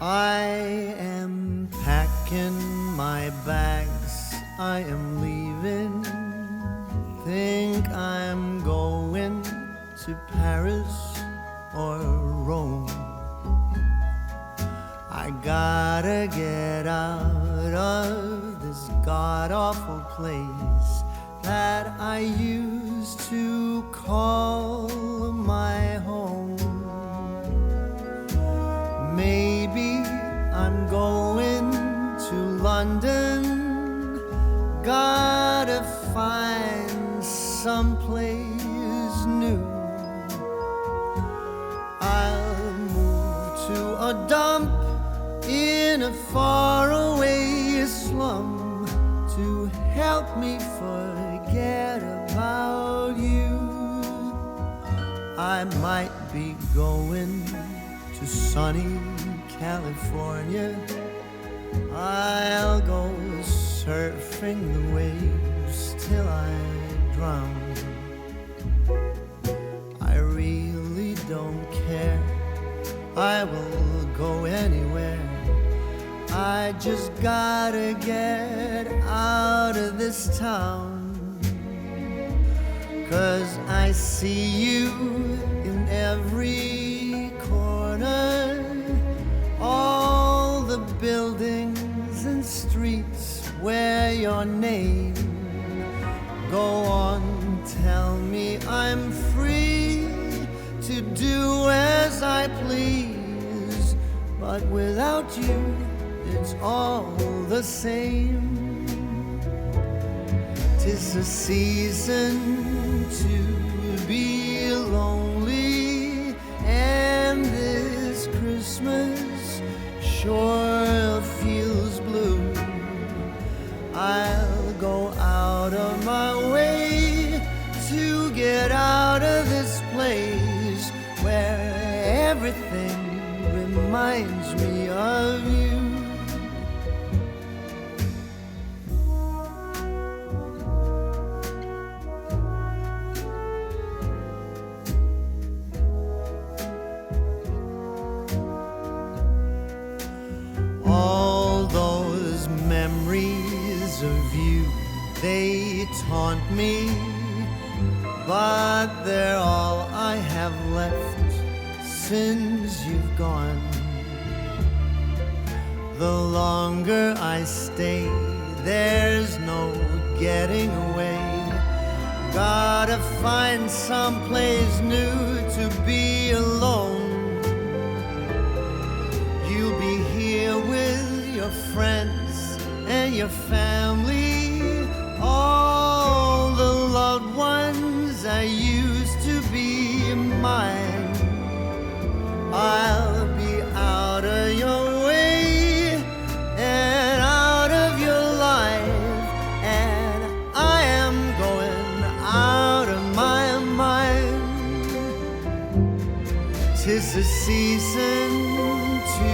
I am packing my bags, I am leaving. Think I'm going to Paris or Rome. I gotta get out of this god-awful place that I used to call my home. Maybe I'm going to London. Gotta find someplace new. I'll move to a dump in a faraway slum to help me forget about you. I might be going to sunny California. I'll go surfing the waves till I drown. I really don't care, I will go anywhere. I just gotta get out of this town. 'Cause I see you in every corner, all the buildings and streets where your name. Go on, tell me I'm free to do as I please, but without you it's all the same. 'Tis a season to be lonely, and this Christmas sure feels blue. I'll go out of my way to get out of this place where everything reminds me of you. All those memories of you, they taunt me, but they're all I have left since you've gone. The longer I stay, there's no getting away. Gotta find someplace new to be alone. You'll be here with your friends and your family, all the loved ones that used to be mine. I'll be out of your way and out of your life, and I am going out of my mind. 'Tis the season to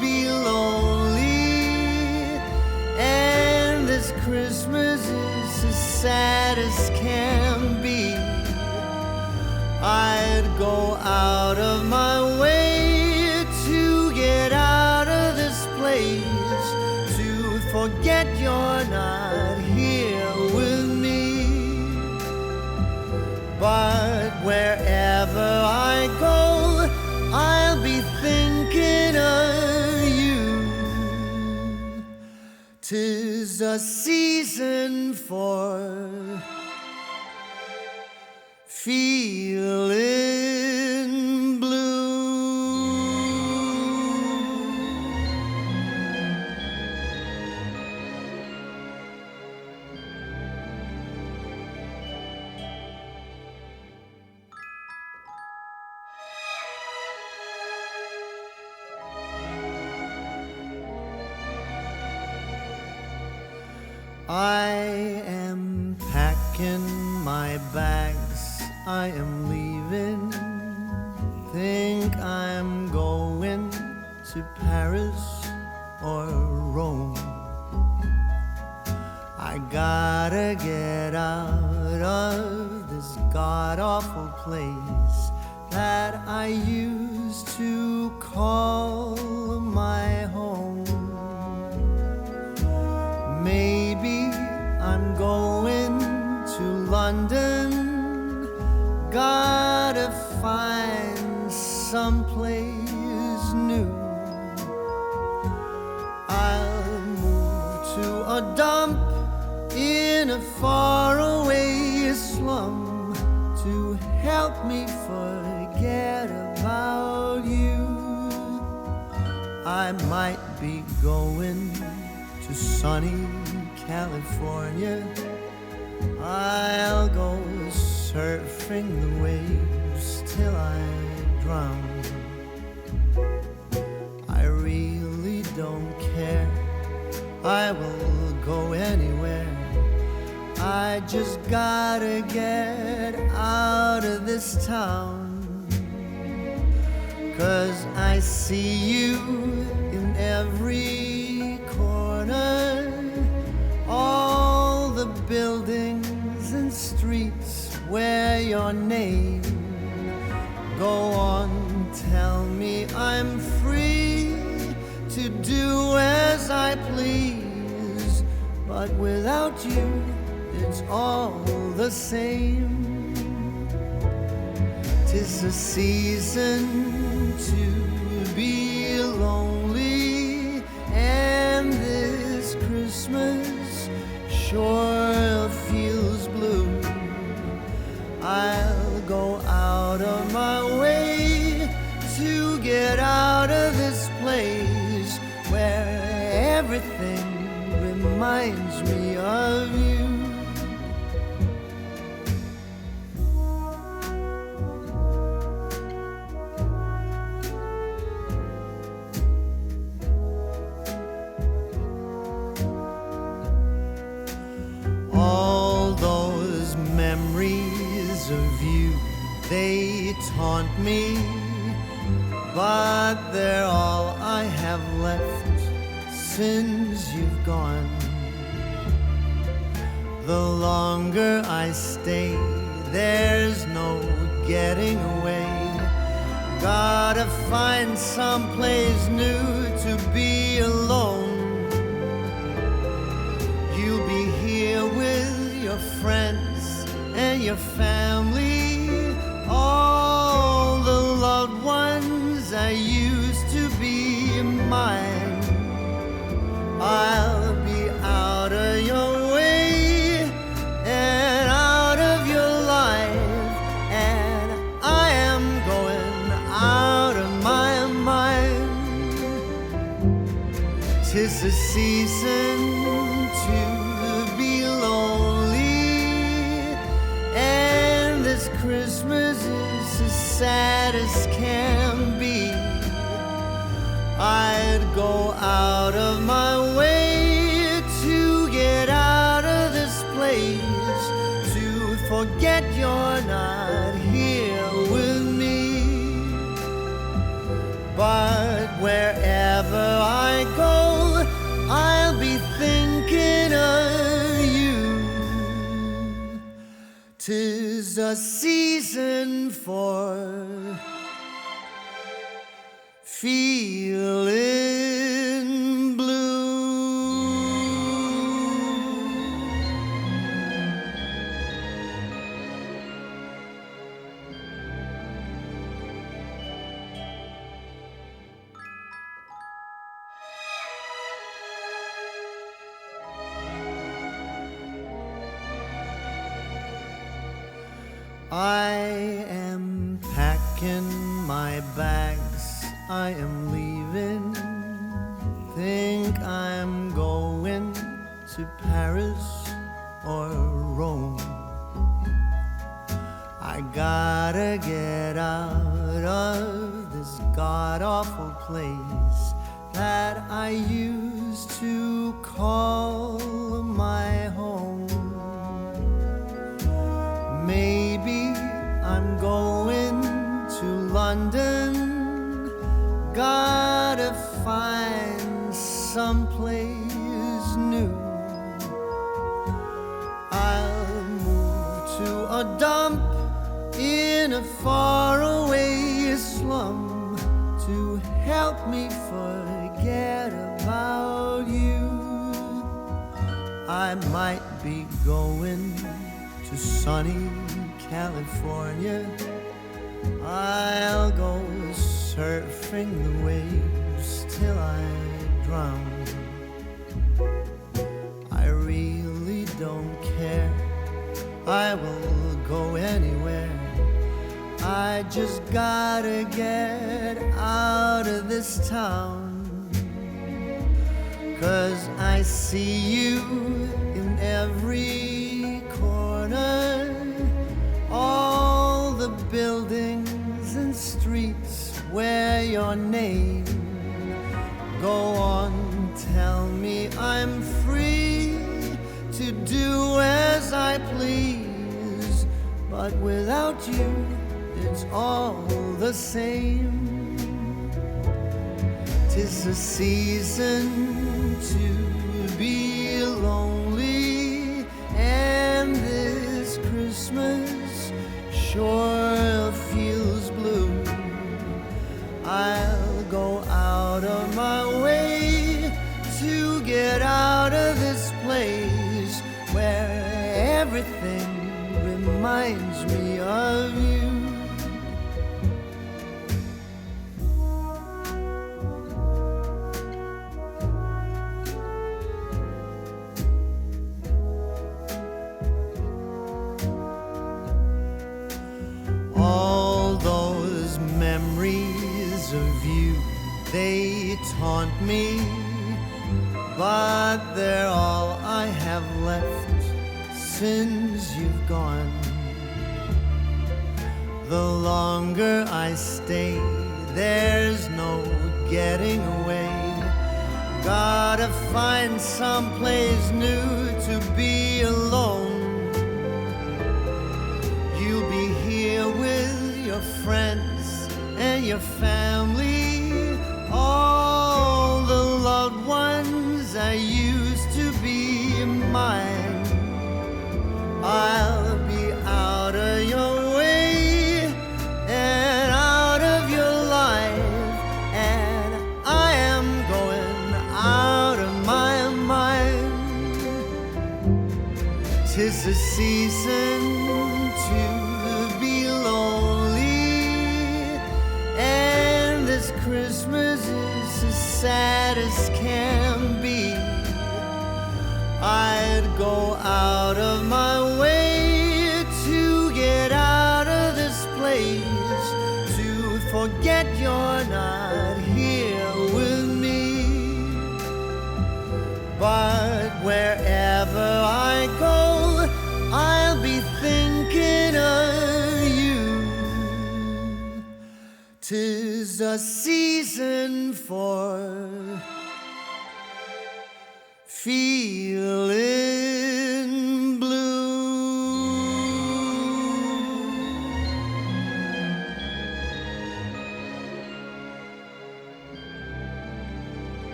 be lonely, and this Christmas is as sad as can be. I'd go out of my way to get out of this place, to forget you're not here with me. But wherever I go, I'll be thinking of you. 'Tis a season for feeling blue. I am packing my bags, I am leaving. Think I'm going to Paris or Rome. I gotta get out of this god-awful place that I used to call my help me forget about you. I might be going to sunny California. I'll go surfing the waves till I drown. I really don't care, I will go anywhere. I just gotta get out of this town. 'Cause I see you in every corner, all the buildings and streets where your name. Go on, tell me I'm free to do as I please, but without you it's all the same. 'Tis a season to be lonely, and this Christmas sure feels blue. I'll go out of my way to get out of this place where everything reminds me of you. All those memories of you, they taunt me, but they're all I have left since you've gone. The longer I stay, there's no getting away. Gotta find someplace new to be alone. You'll be here with your friends and your family, all the loved ones that used to be mine. I'll be out of your way and out of your life, and I am going out of my mind. 'Tis the season to be lonely, and this Christmas is as sad as can be. I'd go out of my way to get out of this place, to forget you're not here with me. But wherever I go, I'll be thinking of you. 'Tis a season for feeling blue. I am packing my bags, I am leaving. Think I'm going to Paris or Rome. I gotta get out of this god-awful place that I used to call my home. Maybe I'm going to London. Gotta find someplace new. I'll move to a dump in a faraway slum to help me forget about you. I might be going to sunny California. I'll go surfing the waves till I drown. I really don't care, I will go anywhere. I just gotta get out of this town, 'cause I see you in every corner, all the buildings and streets where your name. Go on, tell me I'm free to do as I please, but without you it's all the same. 'Tis a season to be lonely, and this Christmas sure feels blue. I'll go out of my way to get out of this place where everything reminds me of you. All those memories of you, they taunt me, but they're all I have left since you've gone. The longer I stay, there's no getting away. Gotta find someplace new to be alone. You'll be here with your friends and your family, all the loved ones that used to be mine. I'll be out of your way and out of your life, and I am going out of my mind. 'Tis a season to be lonely, and this Christmas is as sad as can be. I'd go out of my way to get out of this place, to forget you're not here with me. But wherever I go, I'll be thinking of you. 'Tis a season for feeling